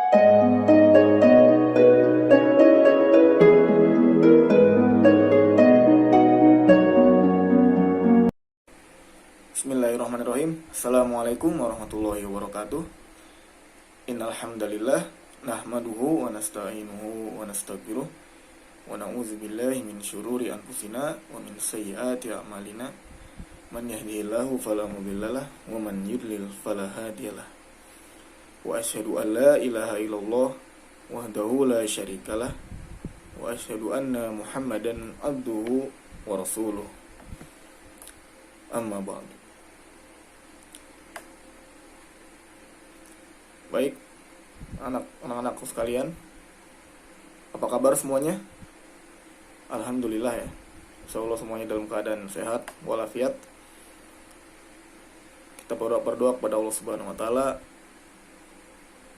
Bismillahirrahmanirrahim. Assalamualaikum warahmatullahi wabarakatuh. Innal hamdalillah nahmaduhu wa nasta'inuhu wa nastaghfiruh wa na'udzubillahi min syururi anfusina wa min sayyiati a'malina. Man yahdihillahu fala mudhillalah wa man yudlil fala hadiyalah. Wa asyhadu an la ilaha illallah wahdahu la syarikalah wa asyhadu anna Muhammadan abduhu wa rasuluh. Amma ba'du. Baik, anak-anakku sekalian, apa kabar semuanya? Alhamdulillah ya, insyaallah semuanya dalam keadaan sehat walafiat. Kita berdoa kepada Allah Subhanahu wa taala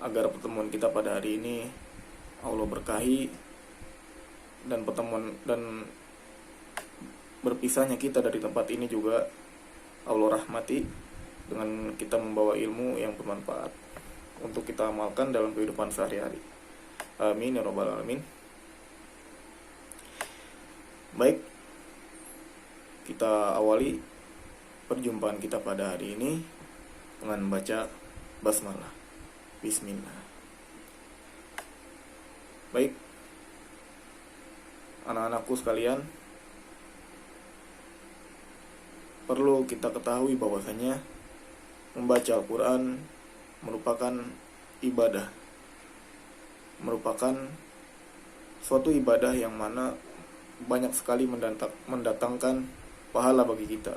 agar pertemuan kita pada hari ini Allah berkahi, dan pertemuan dan berpisahnya kita dari tempat ini juga Allah rahmati dengan kita membawa ilmu yang bermanfaat untuk kita amalkan dalam kehidupan sehari-hari. Amin ya rabbal alamin. Baik, kita awali perjumpaan kita pada hari ini dengan membaca basmalah. Bismillah. Baik, anak-anakku sekalian, perlu kita ketahui bahwasanya membaca Al-Quran merupakan ibadah, merupakan suatu ibadah yang mana banyak sekali mendatangkan pahala bagi kita,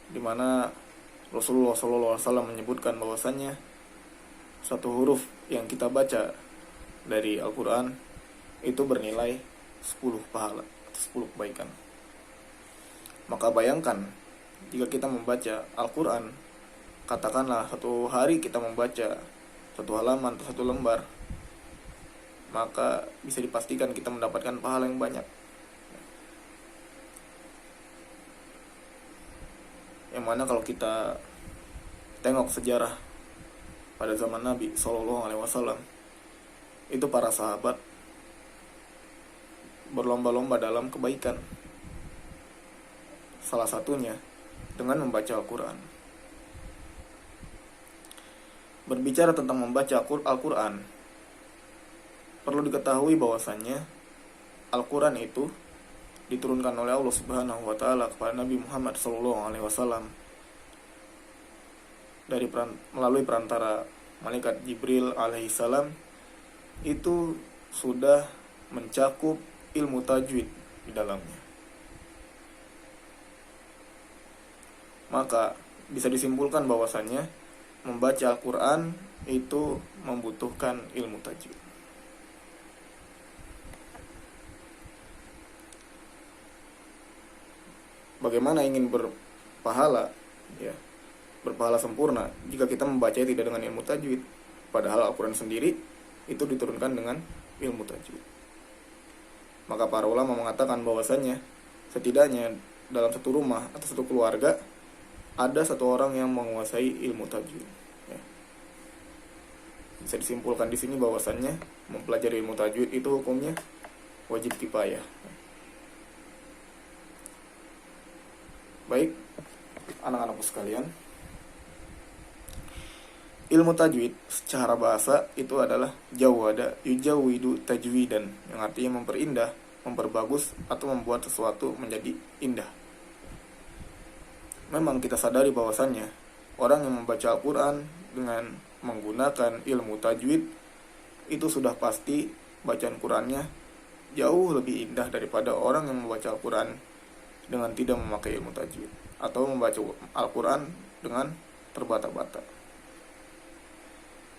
dimana Rasulullah SAW menyebutkan bahwasannya satu huruf yang kita baca dari Al-Quran itu bernilai 10 pahala, 10 kebaikan. Maka bayangkan jika kita membaca Al-Quran, katakanlah satu hari kita membaca satu halaman atau satu lembar, maka bisa dipastikan kita mendapatkan pahala yang banyak. Yang mana kalau kita tengok sejarah pada zaman Nabi SAW, itu para sahabat berlomba-lomba dalam kebaikan. Salah satunya dengan membaca Al-Quran. Berbicara tentang membaca Al-Quran, perlu diketahui bahwasannya Al-Quran itu diturunkan oleh Allah Subhanahu wa taala kepada Nabi Muhammad SAW melalui perantara malaikat Jibril alaihissalam. Itu sudah mencakup ilmu tajwid di dalamnya. Maka bisa disimpulkan bahwasannya membaca Al-Quran itu membutuhkan ilmu tajwid. Bagaimana ingin berpahala, ya, berpahala sempurna jika kita membacanya tidak dengan ilmu tajwid, padahal Al-Quran sendiri itu diturunkan dengan ilmu tajwid. Maka para ulama mengatakan bahwasannya setidaknya dalam satu rumah atau satu keluarga ada satu orang yang menguasai ilmu tajwid. Ya. Bisa disimpulkan di sini bahwasannya mempelajari ilmu tajwid itu hukumnya wajib kifayah. Baik, anak-anakku sekalian, ilmu tajwid secara bahasa itu adalah jawada yujawidu tajwidan, yang artinya memperindah, memperbagus atau membuat sesuatu menjadi indah. Memang kita sadari bahwasannya orang yang membaca Al-Quran dengan menggunakan ilmu tajwid itu sudah pasti bacaan Qurannya jauh lebih indah daripada orang yang membaca Al-Quran dengan tidak memakai ilmu tajwid atau membaca Al-Quran dengan terbata-bata.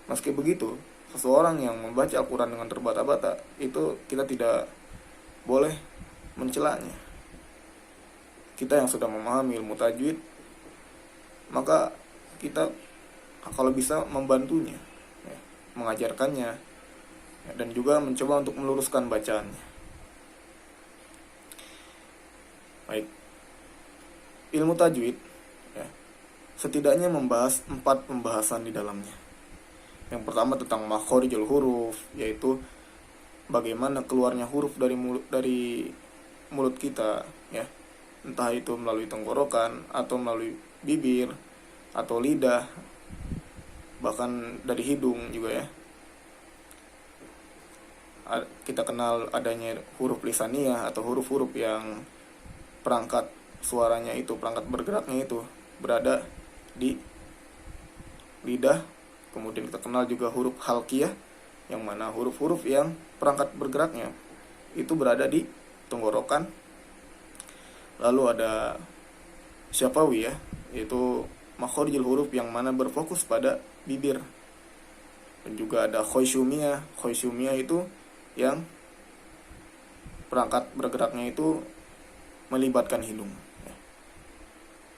Meski begitu, seseorang yang membaca Al-Quran dengan terbata-bata itu kita tidak boleh mencelanya. Kita yang sudah memahami ilmu tajwid, maka kita kalau bisa membantunya, ya, mengajarkannya, ya, dan juga mencoba untuk meluruskan bacaannya. Baik, ilmu tajwid, ya, setidaknya membahas 4 pembahasan di dalamnya. Yang pertama tentang makhorijul huruf, yaitu bagaimana keluarnya huruf dari mulut kita, ya, entah itu melalui tenggorokan atau melalui bibir atau lidah, bahkan dari hidung juga, ya. Kita kenal adanya huruf lisaniyah atau huruf-huruf yang perangkat suaranya itu, perangkat bergeraknya itu berada di lidah. Kemudian kita kenal juga huruf halqiyah, yang mana huruf-huruf yang perangkat bergeraknya itu berada di tenggorokan. Lalu ada syafawi, ya, yaitu makhorijul huruf yang mana berfokus pada bibir. Dan juga ada khoisyumiyah. Khoisyumiyah itu yang perangkat bergeraknya itu melibatkan hidung, ya.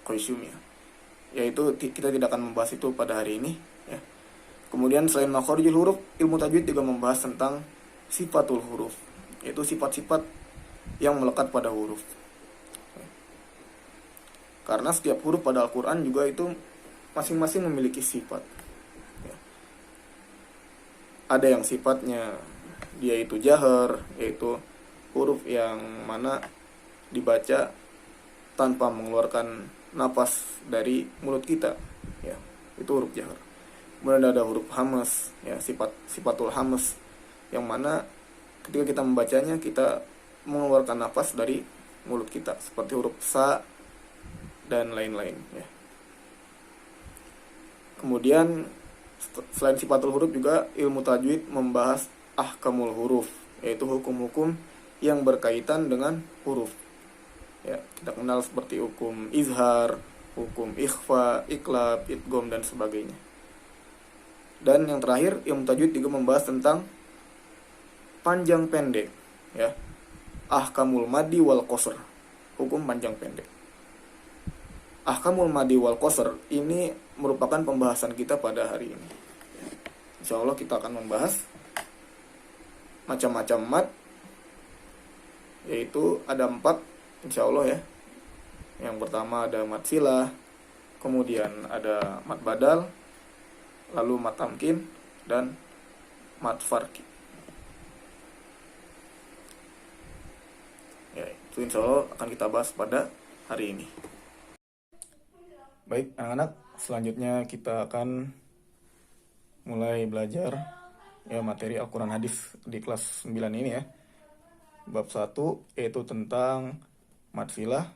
Khoisyumiyah, yaitu kita tidak akan membahas itu pada hari ini, ya. Kemudian selain makhorijul huruf, ilmu tajwid juga membahas tentang sifatul huruf, yaitu sifat-sifat yang melekat pada huruf. Karena setiap huruf pada Al-Quran juga itu masing-masing memiliki sifat, ya. Ada yang sifatnya dia itu jahar, yaitu huruf yang mana dibaca tanpa mengeluarkan napas dari mulut kita, ya, itu huruf jahar. Kemudian ada huruf hamas, ya, sifatul hamas, yang mana ketika kita membacanya kita mengeluarkan napas dari mulut kita, seperti huruf sa dan lain-lain, ya. Kemudian selain sifatul huruf juga ilmu tajwid membahas ahkamul huruf, yaitu hukum-hukum yang berkaitan dengan huruf, ya. Kita kenal seperti hukum izhar, hukum ikhfa, iklab, idgham, dan sebagainya. Dan yang terakhir, ilmu tajwid juga membahas tentang panjang pendek, ya, ahkamul madi wal qasr, hukum panjang pendek. Ahkamul madi wal qasr ini merupakan pembahasan kita pada hari ini. Insya Allah kita akan membahas macam-macam mad, yaitu ada 4 insya Allah, ya. Yang pertama ada mad silah, kemudian ada mad badal, lalu mad tamkin, dan mad farki. Ya, itu insya Allah akan kita bahas pada hari ini. Baik anak-anak, selanjutnya kita akan mulai belajar, ya, materi Al-Quran Hadis di kelas 9 ini, ya. Bab 1 yaitu tentang mad silah,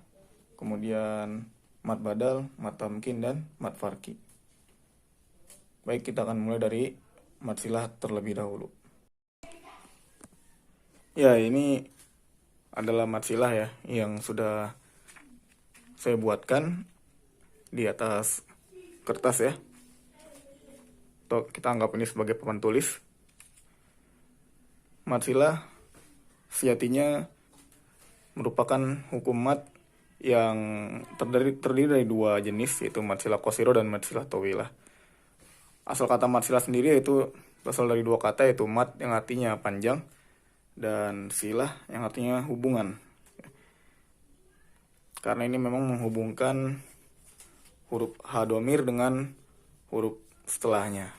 kemudian mad badal, mad tamkin, dan mad farki. Baik, kita akan mulai dari mad silah terlebih dahulu. Ya, ini adalah mad silah, ya, yang sudah saya buatkan di atas kertas, ya. Atau kita anggap ini sebagai papan tulis. Mad silah sejatinya merupakan hukum mad yang terdiri dari 2 jenis, yaitu mad silah qasiro dan mad silah tawilah. Asal kata mad silah sendiri itu berasal dari 2 kata, yaitu mad yang artinya panjang dan silah yang artinya hubungan. Karena ini memang menghubungkan huruf hadomir dengan huruf setelahnya.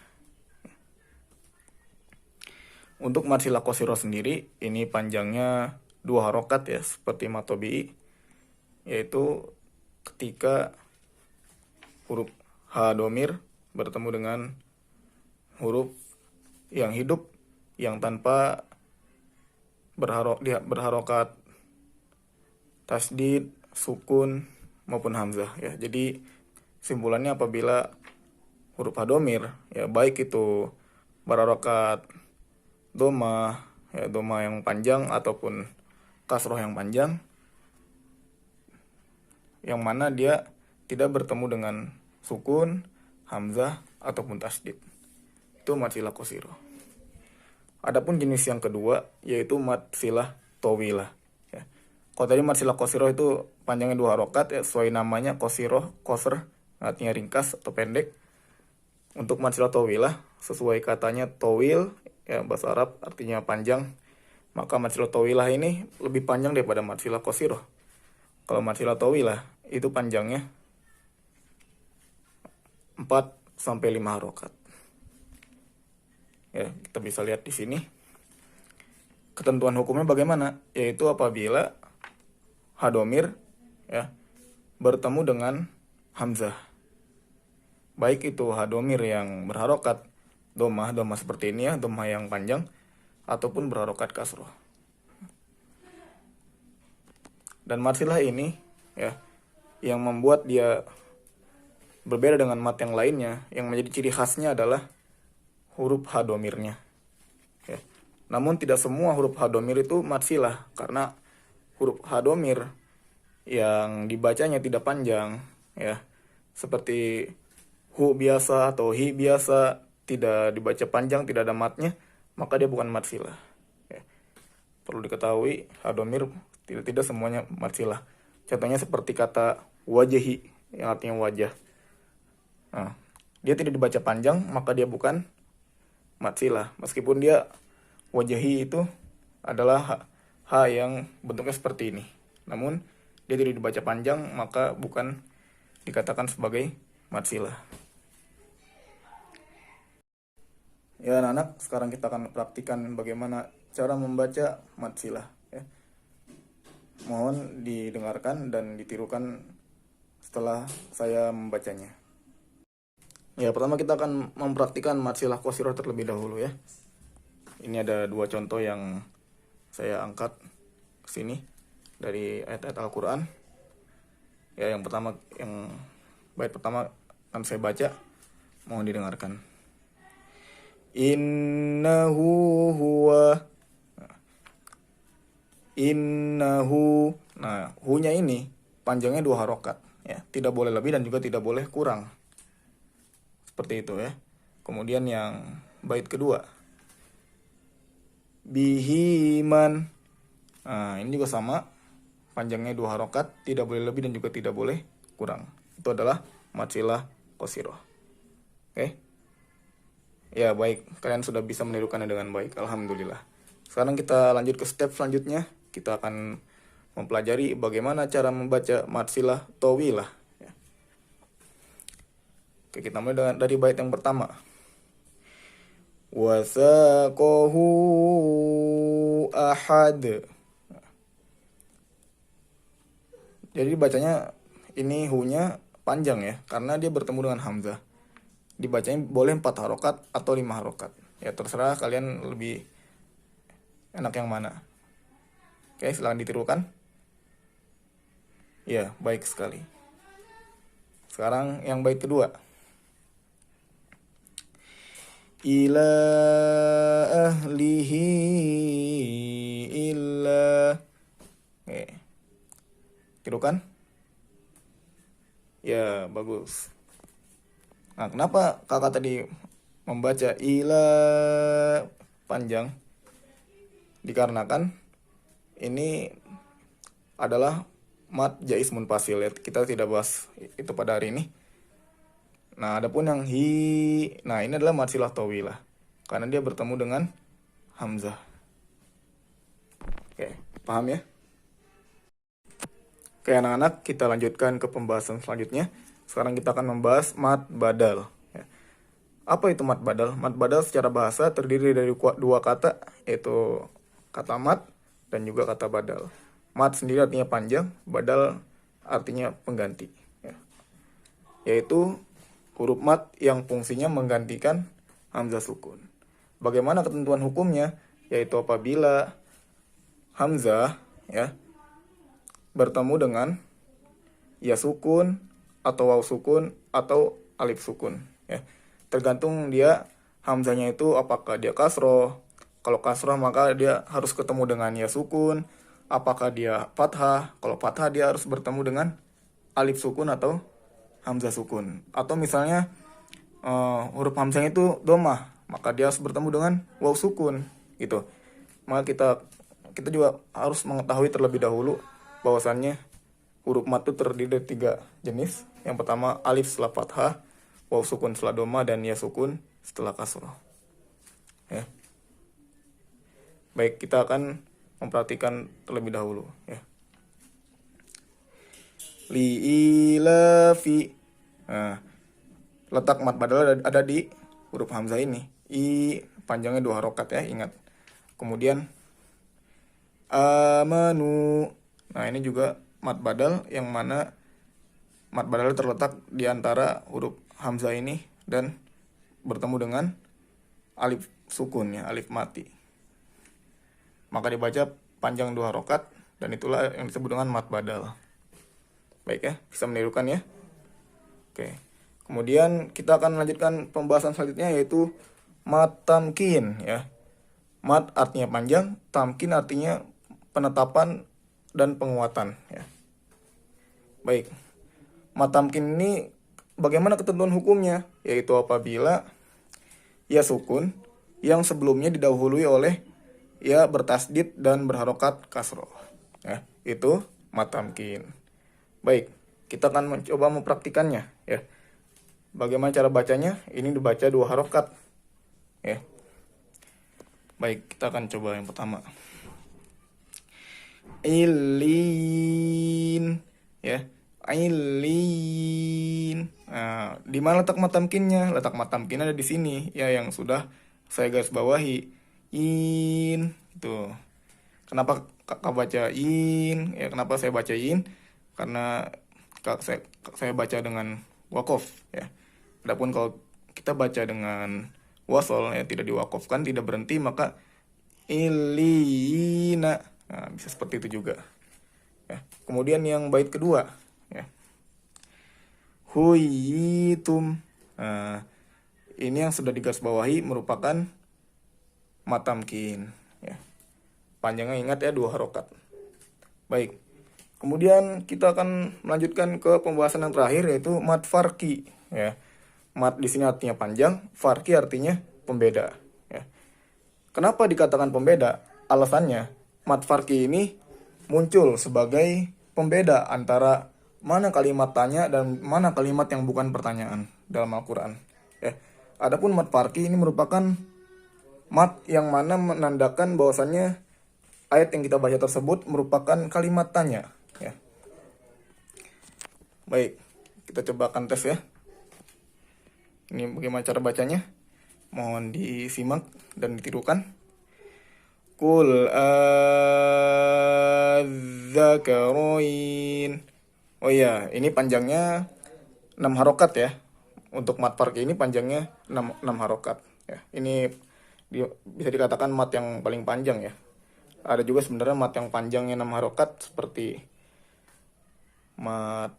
Untuk mad silah qasiro sendiri, ini panjangnya 2 harokat, ya, seperti mad tabi'i, yaitu ketika huruf hadomir bertemu dengan huruf yang hidup yang tanpa berharokat tasdid, sukun, maupun hamzah, ya. Jadi simpulannya apabila huruf hadomir, ya, baik itu berharokat doma, ya, doma yang panjang ataupun kasroh yang panjang, yang mana dia tidak bertemu dengan sukun, hamzah, ataupun tasdid. Itu mad silah qasiro. Adapun jenis yang kedua yaitu mad silah tawilah, ya. Kalau tadi mad silah qasiro itu panjangnya 2 harokat, ya, sesuai namanya qasiro, qasr, artinya ringkas atau pendek. Untuk mad silah tawilah sesuai katanya tawil, ya, bahasa Arab artinya panjang, maka mad silah tawilah ini lebih panjang daripada mad silah qasiro. Kalau mad silah tawilah itu panjangnya 4 sampai 5 harokat. Ya, kita bisa lihat di sini. Ketentuan hukumnya bagaimana? Yaitu apabila hadomir ya bertemu dengan hamzah. Baik itu hadomir yang berharokat domah seperti ini ya, domah yang panjang, ataupun berharokat kasroh. Dan marsilah ini ya yang membuat dia berbeda dengan mat yang lainnya, yang menjadi ciri khasnya adalah huruf hadomirnya. Ya. Namun tidak semua huruf hadomir itu marsilah, karena huruf hadomir yang dibacanya tidak panjang, ya seperti hu biasa atau hi biasa, tidak dibaca panjang, tidak ada matnya, maka dia bukan marsilah. Ya. Perlu diketahui hadomir tidak semuanya marsilah. Contohnya seperti kata wajahi yang artinya wajah. Nah, dia tidak dibaca panjang, maka dia bukan marsilah. Meskipun dia wajahi itu adalah ha yang bentuknya seperti ini. Namun dia tidak dibaca panjang, maka bukan dikatakan sebagai marsilah. Ya anak-anak, sekarang kita akan praktikan bagaimana cara membaca marsilah. Ya. Mohon didengarkan dan ditirukan setelah saya membacanya. Ya, pertama kita akan mempraktikkan marsilah qasirah terlebih dahulu ya. Ini ada 2 contoh yang saya angkat ke sini dari ayat-ayat Al-Qur'an. Ya, yang bait pertama akan saya baca, mohon didengarkan. Innahu huwa. Innahu. Nah, hu-nya ini panjangnya 2 harokat ya, tidak boleh lebih dan juga tidak boleh kurang. Seperti itu ya. Kemudian yang bait kedua, bihiman. Nah, ini juga sama, panjangnya 2 harokat, tidak boleh lebih dan juga tidak boleh kurang. Itu adalah marsilah qasirah. Oke. Ya baik, kalian sudah bisa menirukannya dengan baik, alhamdulillah. Sekarang kita lanjut ke step selanjutnya. Kita akan mempelajari bagaimana cara membaca marsilah tawilah. Ya. Oke, kita mulai dari bait yang pertama. Wasaqahu ahad. Jadi bacanya ini hu-nya panjang ya, karena dia bertemu dengan hamzah. Dibacanya boleh 4 harokat atau 5 harokat. Ya terserah kalian lebih enak yang mana. Oke, silakan ditirukan. Ya, baik sekali. Sekarang yang bait kedua. Ila ahlihi illa. Oke. Tirukan. Ya, bagus. Nah, kenapa kakak tadi membaca ila panjang? Dikarenakan ini adalah mat jaiz munfasil ya. Kita tidak bahas itu pada hari ini. Nah, adapun yang hi, nah ini adalah marsilah tawilah karena dia bertemu dengan hamzah. Oke, paham ya? Oke anak-anak, kita lanjutkan ke pembahasan selanjutnya. Sekarang kita akan membahas mat badal. Apa itu mat badal? Mat badal secara bahasa terdiri dari 2 kata, yaitu kata mat dan juga kata badal. Mat sendiri artinya panjang, badal artinya pengganti. Yaitu huruf mat yang fungsinya menggantikan hamzah sukun. Bagaimana ketentuan hukumnya? Yaitu apabila hamzah ya bertemu dengan ya sukun atau waw sukun atau alif sukun ya. Tergantung dia hamzahnya itu apakah dia kasroh. Kalau kasroh maka dia harus ketemu dengan ya sukun. Apakah dia fathah? Kalau fathah dia harus bertemu dengan alif sukun atau hamzah sukun. Atau misalnya huruf hamzahnya itu domah, maka dia harus bertemu dengan waw sukun gitu. Maka kita juga harus mengetahui terlebih dahulu bahwasannya huruf mat itu terdiri dari 3 jenis. Yang pertama alif setelah fathah, waw sukun setelah domah, dan ya sukun setelah kasroh. Ya. Baik, kita akan memperhatikan terlebih dahulu ya. Li'ilafi. Nah, letak mat badal ada di huruf hamzah ini. I panjangnya 2 harokat ya, ingat. Kemudian amanu. Nah, ini juga mat badal yang mana mat badal terletak di antara huruf hamzah ini dan bertemu dengan alif sukun ya, alif mati. Maka dibaca panjang 2 harokat dan itulah yang disebut dengan mat badal. Baik ya, bisa menirukan ya. Oke. Kemudian kita akan melanjutkan pembahasan selanjutnya yaitu mat tamkin ya. Mat artinya panjang, tamkin artinya penetapan dan penguatan ya. Baik. Mat tamkin ini bagaimana ketentuan hukumnya? Yaitu apabila ya sukun yang sebelumnya didahului oleh ya bertasdid dan berharokat kasroh. Ya, itu mat tamkin. Baik, kita akan mencoba mempraktikannya ya. Bagaimana cara bacanya? Ini dibaca 2 harokat ya. Baik, kita akan coba yang pertama. Ilin ya. Ilin. Nah, di mana letak mat tamkinnya? Letak mat tamkinnya ada di sini ya, yang sudah saya garis bawahi. In tuh. Kenapa kakak baca in? Ya, kenapa saya baca in? Karena saya baca dengan wakof ya. Adapun kalau kita baca dengan wasol ya, tidak diwakofkan, tidak berhenti, maka ilina. Nah, bisa seperti itu juga. Ya. Kemudian yang bait kedua ya. Huyitum. Nah, ini yang sudah digarisbawahi merupakan mat tamkin ya. Panjangnya ingat ya 2 harokat. Baik. Kemudian kita akan melanjutkan ke pembahasan yang terakhir yaitu mat farki ya. Mat di sini artinya panjang, farki artinya pembeda ya. Kenapa dikatakan pembeda? Alasannya mat farki ini muncul sebagai pembeda antara mana kalimat tanya dan mana kalimat yang bukan pertanyaan dalam Al-Qur'an ya. Adapun mat farki ini merupakan mat yang mana menandakan bahwasannya ayat yang kita baca tersebut merupakan kalimat tanya ya. Baik, kita coba akan tes ya. Ini bagaimana cara bacanya? Mohon disimak dan ditirukan. Qul adzakarain. Oh iya, ini panjangnya 6 harokat ya. Untuk mat farki ini panjangnya 6 harokat ya. Ini bisa dikatakan mat yang paling panjang ya. Ada juga sebenarnya mat yang panjangnya 6 harokat seperti mat,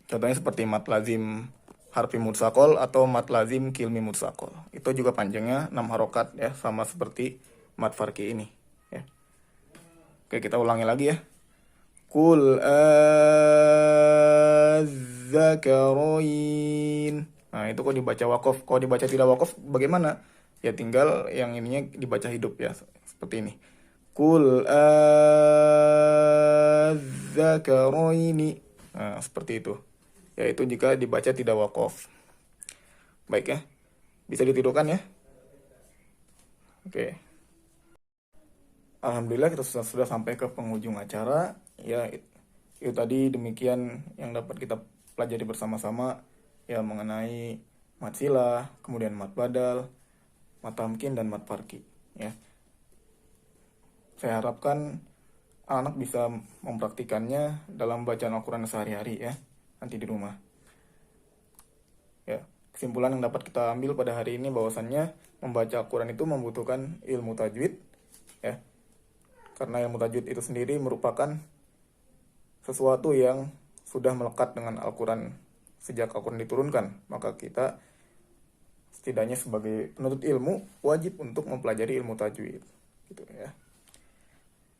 contohnya seperti mat lazim harfi mutsaqal atau mat lazim kilmi mutsaqal. Itu juga panjangnya 6 harokat ya, sama seperti mat farki ini ya. Oke, kita ulangi lagi ya. Qul adzakarain. Nah, itu kok dibaca wakof. Kalau dibaca tidak wakof bagaimana? Ya tinggal yang ininya dibaca hidup ya, seperti ini. Qul adzakaraini. Nah, seperti itu. Yaitu jika dibaca tidak wakof. Baik ya, bisa ditirukan ya. Oke. Alhamdulillah kita sudah sampai ke penghujung acara. Ya, itu tadi demikian yang dapat kita pelajari bersama-sama ya mengenai mat silah, kemudian mat badal, mat tamkin dan mat farki ya. Saya harapkan anak bisa mempraktikannya dalam bacaan Al-Quran sehari-hari ya, nanti di rumah. Ya, kesimpulan yang dapat kita ambil pada hari ini bahwasannya membaca Al-Quran itu membutuhkan ilmu tajwid ya. Karena ilmu tajwid itu sendiri merupakan sesuatu yang sudah melekat dengan Al-Quran sejak Al-Quran diturunkan. Maka kita setidaknya sebagai penuntut ilmu wajib untuk mempelajari ilmu tajwid gitu ya.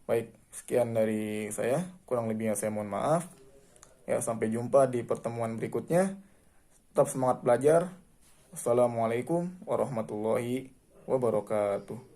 Baik, sekian dari saya. Kurang lebihnya saya mohon maaf. Ya, sampai jumpa di pertemuan berikutnya. Tetap semangat belajar. Wassalamualaikum warahmatullahi wabarakatuh.